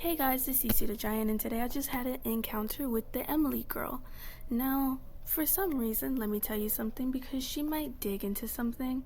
Hey guys, it's Cece the Giant, and today I just had an encounter with the Emily girl. Now, for some reason, let me tell you something, because she might dig into something.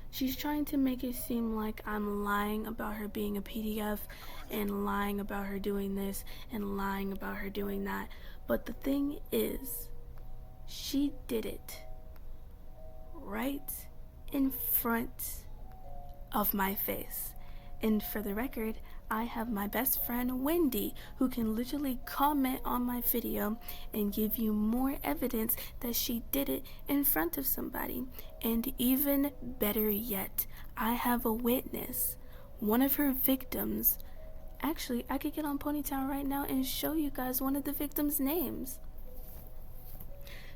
She's trying to make it seem like I'm lying about her being a PDF, and lying about her doing this, and lying about her doing that. But the thing is, she did it right in front of my face. And for the record, I have my best friend Wendy, who can literally comment on my video and give you more evidence that she did it in front of somebody. And even better yet, I have a witness, one of her victims. Actually, I could get on Ponytown right now and show you guys one of the victims' names.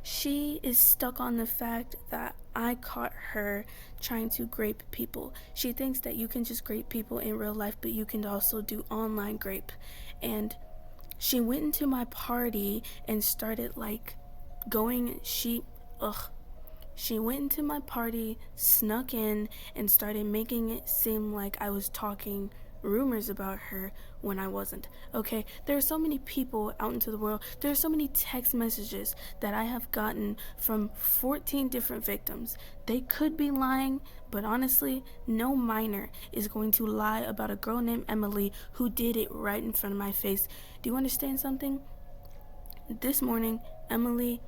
She is stuck on the fact that I caught her trying to grape people. She thinks that you can just grape people in real life, but you can also do online grape. And she went into my party and started she went into my party, snuck in, and started making it seem like I was talking rumors about her when I wasn't. Okay, there are so many people out into the world. There are so many text messages that I have gotten from 14 different victims. They could be lying, but honestly, no minor is going to lie about a girl named Emily who did it right in front of my face. Do you understand something? This morning, Emily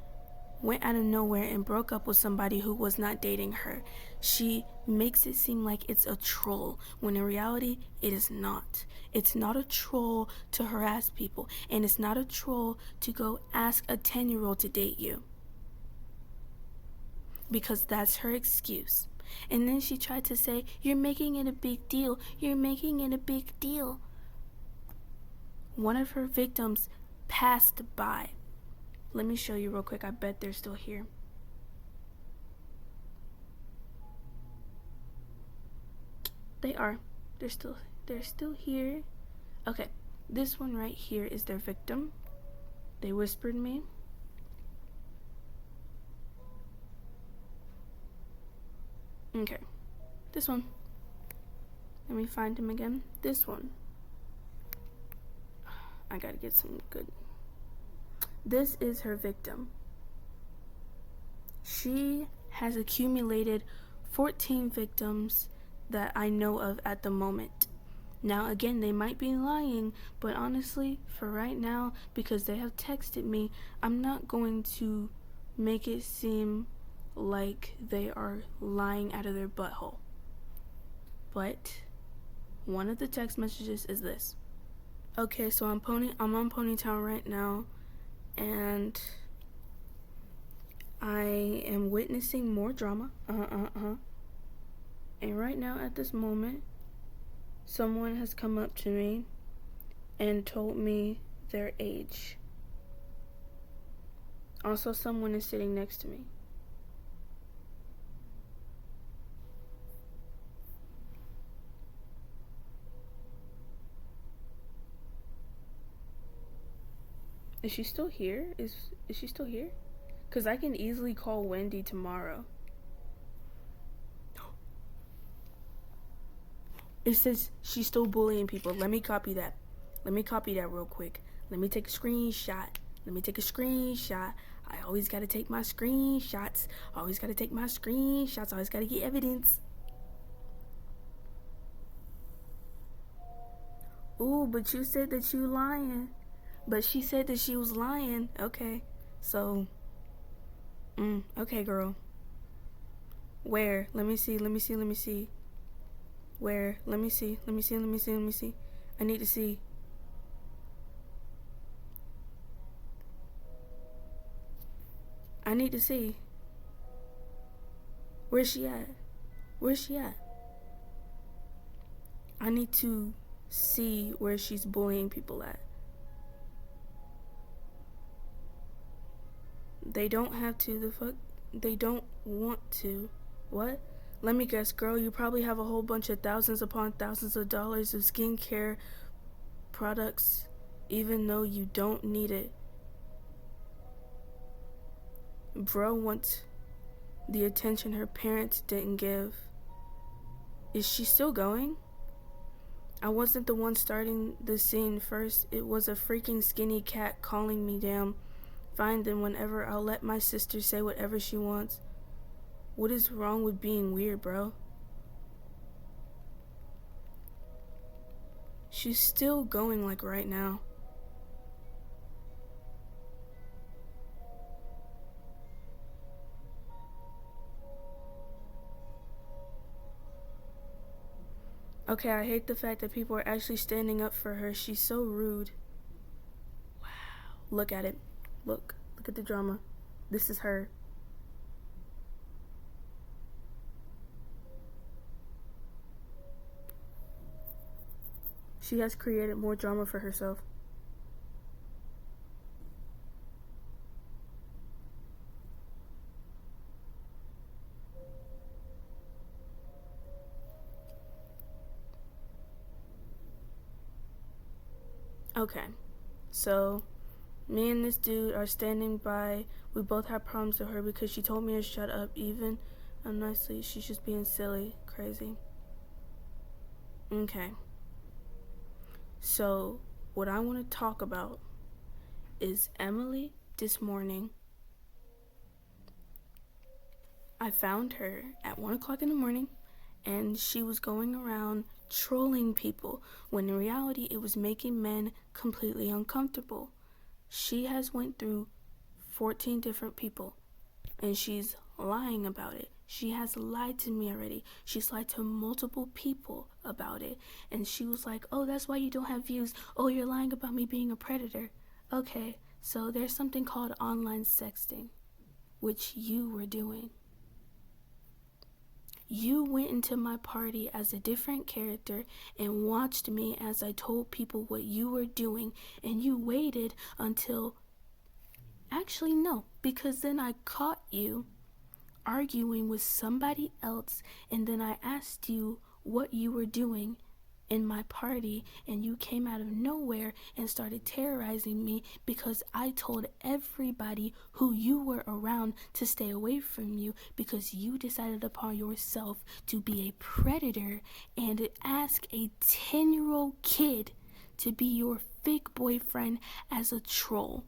went out of nowhere and broke up with somebody who was not dating her. She makes it seem like it's a troll, when in reality, it is not. It's not a troll to harass people, and it's not a troll to go ask a 10-year-old to date you. Because that's her excuse. And then she tried to say, "You're making it a big deal. You're making it a big deal." One of her victims passed by. Let me show you real quick. I bet they're still here. They are. They're still here. Okay. This one right here is their victim. They whispered me. Okay. This one. Let me find him again. This one. I gotta get some good. This is her victim. She has accumulated 14 victims that I know of at the moment. Now again, they might be lying, but honestly, for right now, because they have texted me, I'm not going to make it seem like they are lying out of their butthole. But one of the text messages is this. Okay, so I'm on Ponytown right now, and I am witnessing more drama. And right now, at this moment, someone has come up to me and told me their age. Also, someone is sitting next to me. Is she still here? Is she still here? Because I can easily call Wendy tomorrow. It says she's still bullying people. Let me copy that. Let me copy that real quick. Let me take a screenshot. I always gotta take my screenshots. Always gotta get evidence. Ooh, but you said that you lying. But she said that she was lying. Okay. So, okay, girl. Where? Let me see. Where? Let me see. I need to see. Where's she at? I need to see where she's bullying people at. They don't have to. They don't want to. What? Let me guess, girl, you probably have a whole bunch of thousands upon thousands of dollars of skincare products, even though you don't need it. Bro wants the attention her parents didn't give. Is she still going? I wasn't the one starting the scene first. It was a freaking skinny cat calling me damn. Fine, then whenever I'll let my sister say whatever she wants. What is wrong with being weird, bro? She's still going like right now. Okay, I hate the fact that people are actually standing up for her. She's so rude. Wow. Look at it. Look at the drama. This is her. She has created more drama for herself. Okay, so me and this dude are standing by. We both have problems with her because she told me to shut up, even nicely. She's just being silly, crazy. Okay, so what I want to talk about is Emily this morning. I found her at 1 o'clock in the morning, and she was going around trolling people when in reality it was making men completely uncomfortable. She has went through 14 different people, and she's lying about it. She has lied to me already. She's lied to multiple people about it, and she was like, oh, that's why you don't have views. Oh, you're lying about me being a predator. Okay, so there's something called online sexting, which you were doing. You went into my party as a different character and watched me as I told people what you were doing, and you waited until... Actually, no, because then I caught you arguing with somebody else, and then I asked you what you were doing in my party, and you came out of nowhere and started terrorizing me because I told everybody who you were around to stay away from you because you decided upon yourself to be a predator and ask a 10-year-old kid to be your fake boyfriend as a troll.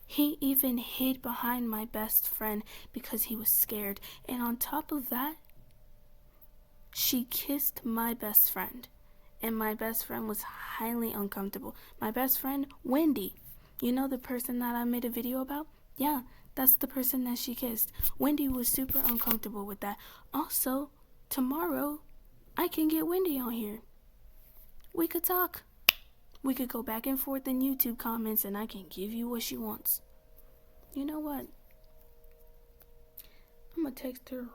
He even hid behind my best friend because he was scared, and on top of that, she kissed my best friend, and my best friend was highly uncomfortable. My best friend, Wendy, you know the person that I made a video about? Yeah, that's the person that she kissed. Wendy was super uncomfortable with that. Also, tomorrow, I can get Wendy on here. We could talk. We could go back and forth in YouTube comments, and I can give you what she wants. You know what? I'm gonna text her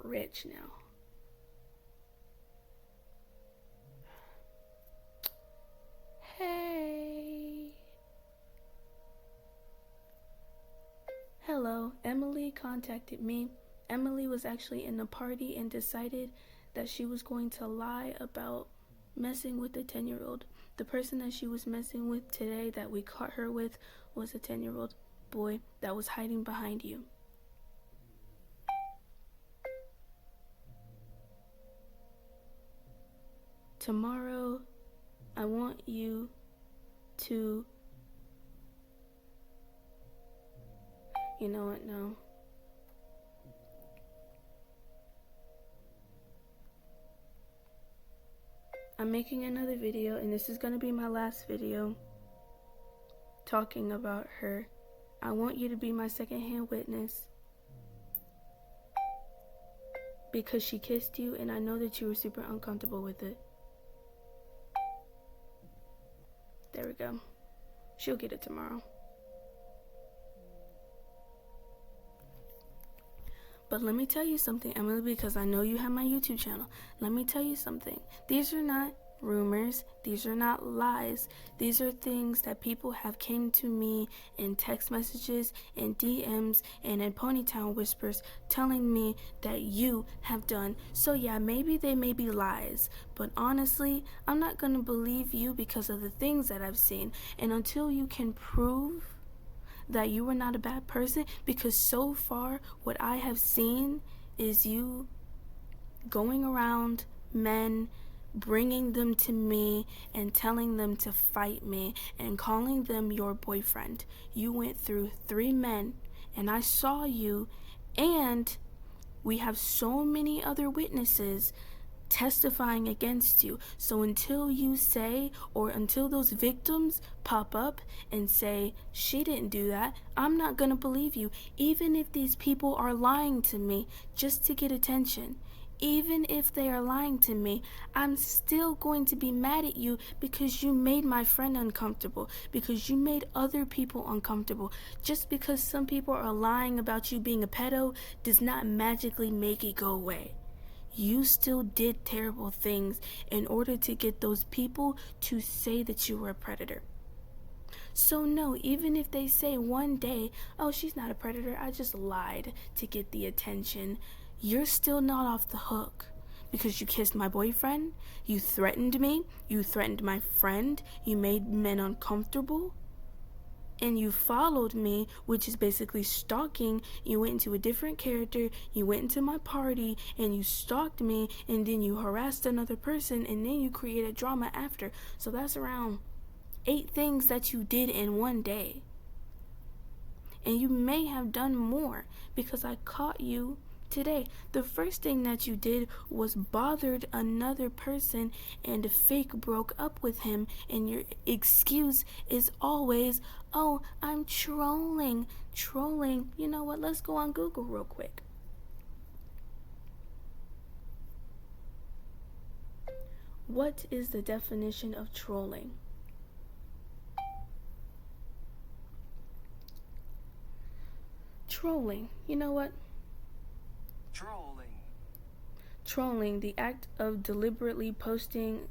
Rich now. Hey. Hello, Emily contacted me. Emily was actually in the party and decided that she was going to lie about messing with a 10-year-old. The person that she was messing with today that we caught her with was a 10-year-old boy that was hiding behind you. Tomorrow, I want you to... You know what? No. I'm making another video, and this is going to be my last video talking about her. I want you to be my secondhand witness because she kissed you, and I know that you were super uncomfortable with it. There we go. She'll get it tomorrow. But let me tell you something, Emily, because I know you have my YouTube channel. Let me tell you something. These are not rumors. These are not lies. These are things that people have came to me in text messages, in DMs, and in Ponytown whispers telling me that you have done. So yeah, maybe they may be lies, but honestly, I'm not going to believe you because of the things that I've seen. And until you can prove that you were not a bad person, because so far what I have seen is you going around men, bringing them to me and telling them to fight me and calling them your boyfriend. You went through 3 men and I saw you, and we have so many other witnesses testifying against you. So until you say, or until those victims pop up and say, she didn't do that, I'm not gonna believe you. Even if these people are lying to me just to get attention, even if they are lying to me, I'm still going to be mad at you because you made my friend uncomfortable, because you made other people uncomfortable. Just because some people are lying about you being a pedo does not magically make it go away. You still did terrible things in order to get those people to say that you were a predator. So no, even if they say one day, oh, she's not a predator, I just lied to get the attention, you're still not off the hook. Because you kissed my boyfriend, you threatened me, you threatened my friend, you made men uncomfortable, and you followed me, which is basically stalking. You went into a different character, you went into my party, and you stalked me, and then you harassed another person, and then you created drama after. So that's around 8 things that you did in one day. And you may have done more because I caught you today. The first thing that you did was bothered another person and fake broke up with him, and your excuse is always, oh, I'm trolling. You know what? Let's go on Google real quick. What is the definition of trolling? Trolling. You know what? Trolling, the act of deliberately posting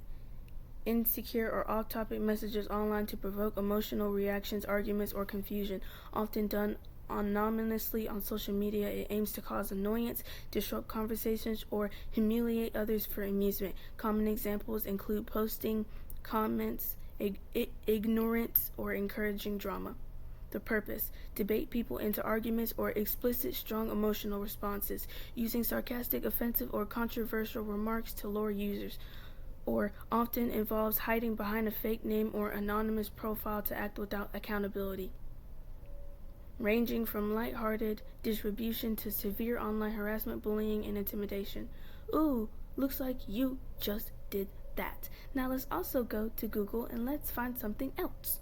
insecure or off-topic messages online to provoke emotional reactions, arguments, or confusion. Often done anonymously on social media, it aims to cause annoyance, disrupt conversations, or humiliate others for amusement. Common examples include posting comments, ignorance, or encouraging drama. The purpose: debate people into arguments or explicit, strong emotional responses, using sarcastic, offensive, or controversial remarks to lure users, or often involves hiding behind a fake name or anonymous profile to act without accountability. Ranging from lighthearted distribution to severe online harassment, bullying, and intimidation. Ooh, looks like you just did that. Now let's also go to Google and let's find something else.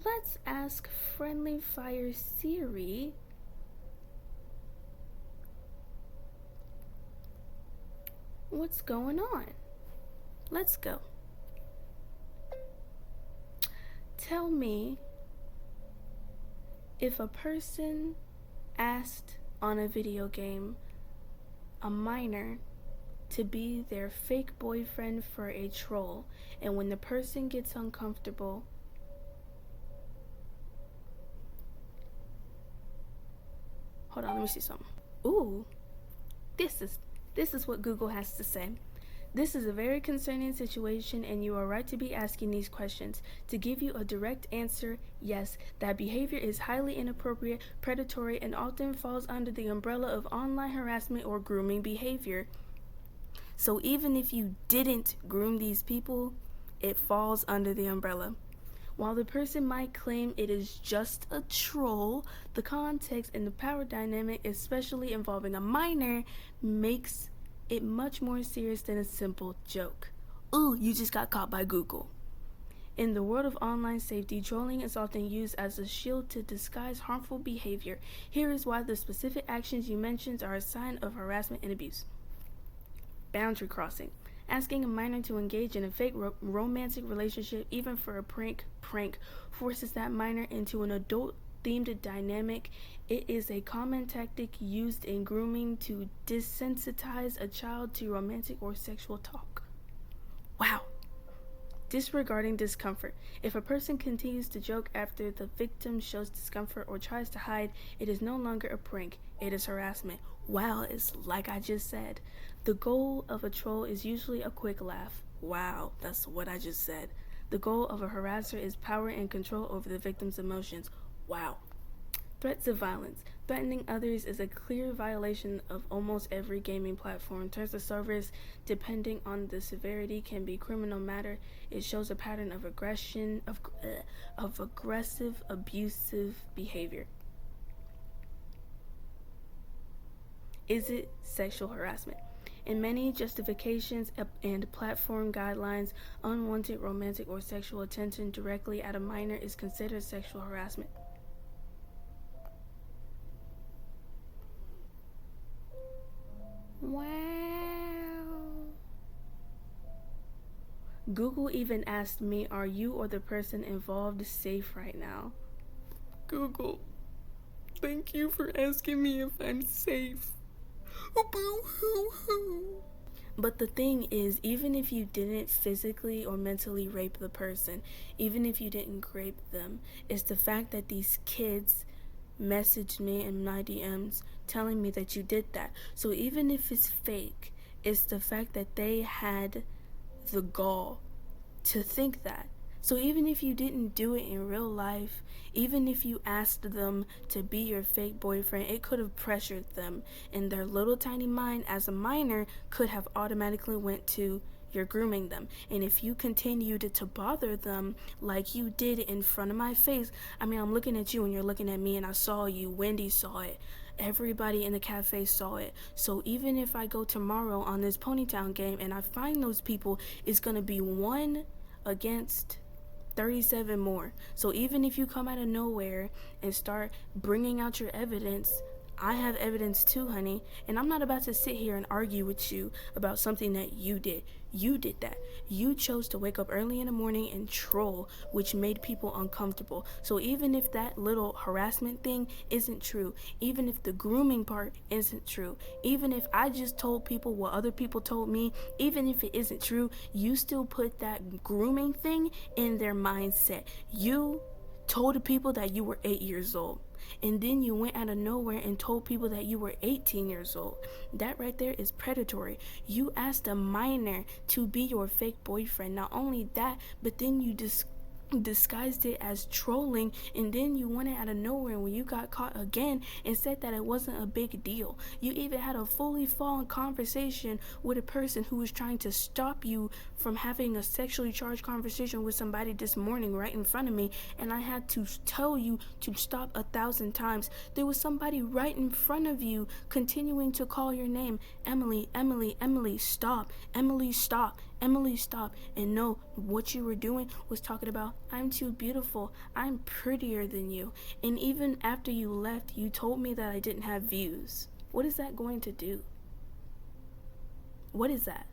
Let's ask Friendly Fire Siri what's going on. Let's go. Tell me if a person asked on a video game a minor to be their fake boyfriend for a troll, and when the person gets uncomfortable, hold on, let me see something. Ooh, this is what Google has to say. This is a very concerning situation, and you are right to be asking these questions. To give you a direct answer, yes, that behavior is highly inappropriate, predatory, and often falls under the umbrella of online harassment or grooming behavior. So even if you didn't groom these people, it falls under the umbrella. While the person might claim it is just a troll, the context and the power dynamic, especially involving a minor, makes it much more serious than a simple joke. Ooh, you just got caught by Google. In the world of online safety, trolling is often used as a shield to disguise harmful behavior. Here is why the specific actions you mentioned are a sign of harassment and abuse. Boundary crossing. Asking a minor to engage in a fake romantic relationship, even for a prank, forces that minor into an adult-themed dynamic. It is a common tactic used in grooming to desensitize a child to romantic or sexual talk. Wow. Disregarding discomfort. If a person continues to joke after the victim shows discomfort or tries to hide, it is no longer a prank, it is harassment. Wow, it's like I just said. The goal of a troll is usually a quick laugh. Wow, that's what I just said. The goal of a harasser is power and control over the victim's emotions. Wow. Threats of violence. Threatening others is a clear violation of almost every gaming platform. Terms of service, depending on the severity, can be criminal matter. It shows a pattern of aggressive, abusive behavior. Is it sexual harassment? In many justifications and platform guidelines, unwanted romantic or sexual attention directly at a minor is considered sexual harassment. Wow. Google even asked me, are you or the person involved safe right now? Google, thank you for asking me if I'm safe. But the thing is, even if you didn't physically or mentally rape the person, even if you didn't rape them, it's the fact that these kids messaged me in my DMs telling me that you did that. So even if it's fake, it's the fact that they had the gall to think that. So even if you didn't do it in real life, even if you asked them to be your fake boyfriend, it could have pressured them, and their little tiny mind as a minor could have automatically went to, you're grooming them. And if you continued to bother them like you did in front of my face, I mean, I'm looking at you and you're looking at me, and I saw you, Wendy saw it, everybody in the cafe saw it. So even if I go tomorrow on this Ponytown game and I find those people, it's gonna be 1 against 37 more. So even if you come out of nowhere and start bringing out your evidence, I have evidence too, honey, and I'm not about to sit here and argue with you about something that you did. You did that. You chose to wake up early in the morning and troll, which made people uncomfortable. So even if that little harassment thing isn't true, even if the grooming part isn't true, even if I just told people what other people told me, even if it isn't true, you still put that grooming thing in their mindset. You told the people that you were 8 years old, and then you went out of nowhere and told people that you were 18 years old. That right there is predatory. You asked a minor to be your fake boyfriend. Not only that, but then you disguised it as trolling, and then you went out of nowhere when you got caught again and said that it wasn't a big deal. You even had a fully formed conversation with a person who was trying to stop you from having a sexually charged conversation with somebody this morning right in front of me, and I had to tell you to stop 1,000 times. There was somebody right in front of you continuing to call your name. Emily, Emily, Emily, stop. Emily, stop. Emily, stop. And no, what you were doing was talking about, I'm too beautiful, I'm prettier than you. And even after you left, you told me that I didn't have views. What is that going to do? What is that?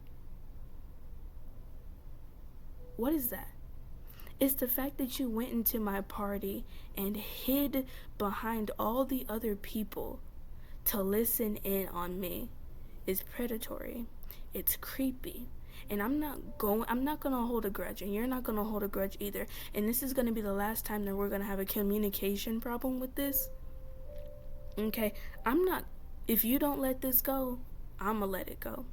What is that? It's the fact that you went into my party and hid behind all the other people to listen in on me. It's predatory. It's creepy. And I'm not gonna hold a grudge, and you're not gonna hold a grudge either. And this is gonna be the last time that we're gonna have a communication problem with this. Okay, if you don't let this go, I'ma let it go.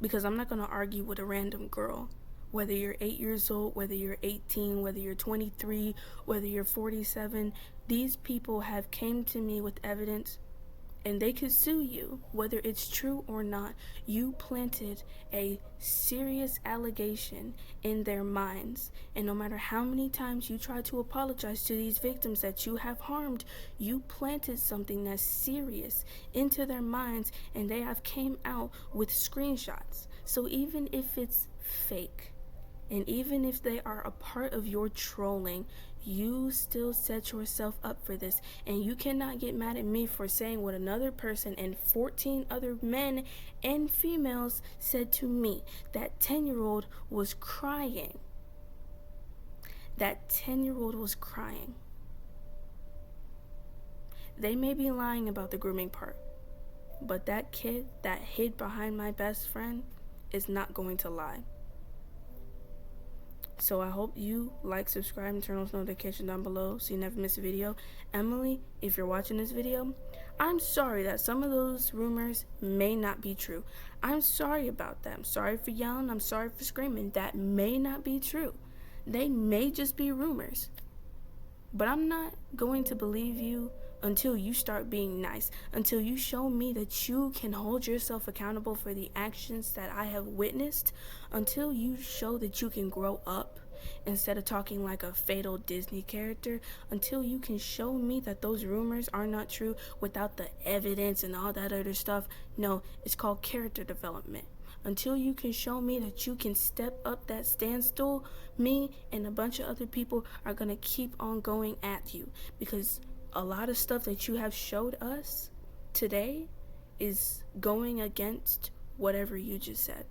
Because I'm not gonna argue with a random girl. Whether you're 8 years old, whether you're 18, whether you're 23, whether you're 47, these people have came to me with evidence, and they could sue you, whether it's true or not. You planted a serious allegation in their minds, and no matter how many times you try to apologize to these victims that you have harmed, you planted something that's serious into their minds, and they have came out with screenshots. So even if it's fake, and even if they are a part of your trolling, you still set yourself up for this. And you cannot get mad at me for saying what another person and 14 other men and females said to me. That 10-year-old was crying. That 10-year-old was crying. They may be lying about the grooming part, but that kid that hid behind my best friend is not going to lie. So I hope you like, subscribe, and turn on notifications down below so you never miss a video. Emily, if you're watching this video, I'm sorry that some of those rumors may not be true. I'm sorry about that. I'm sorry for yelling. I'm sorry for screaming. That may not be true. They may just be rumors. But I'm not going to believe you until you start being nice, until you show me that you can hold yourself accountable for the actions that I have witnessed, until you show that you can grow up instead of talking like a fatal Disney character, until you can show me that those rumors are not true without the evidence and all that other stuff. No, it's called character development. Until you can show me that you can step up that standstill, me and a bunch of other people are going to keep on going at you, because a lot of stuff that you have showed us today is going against whatever you just said.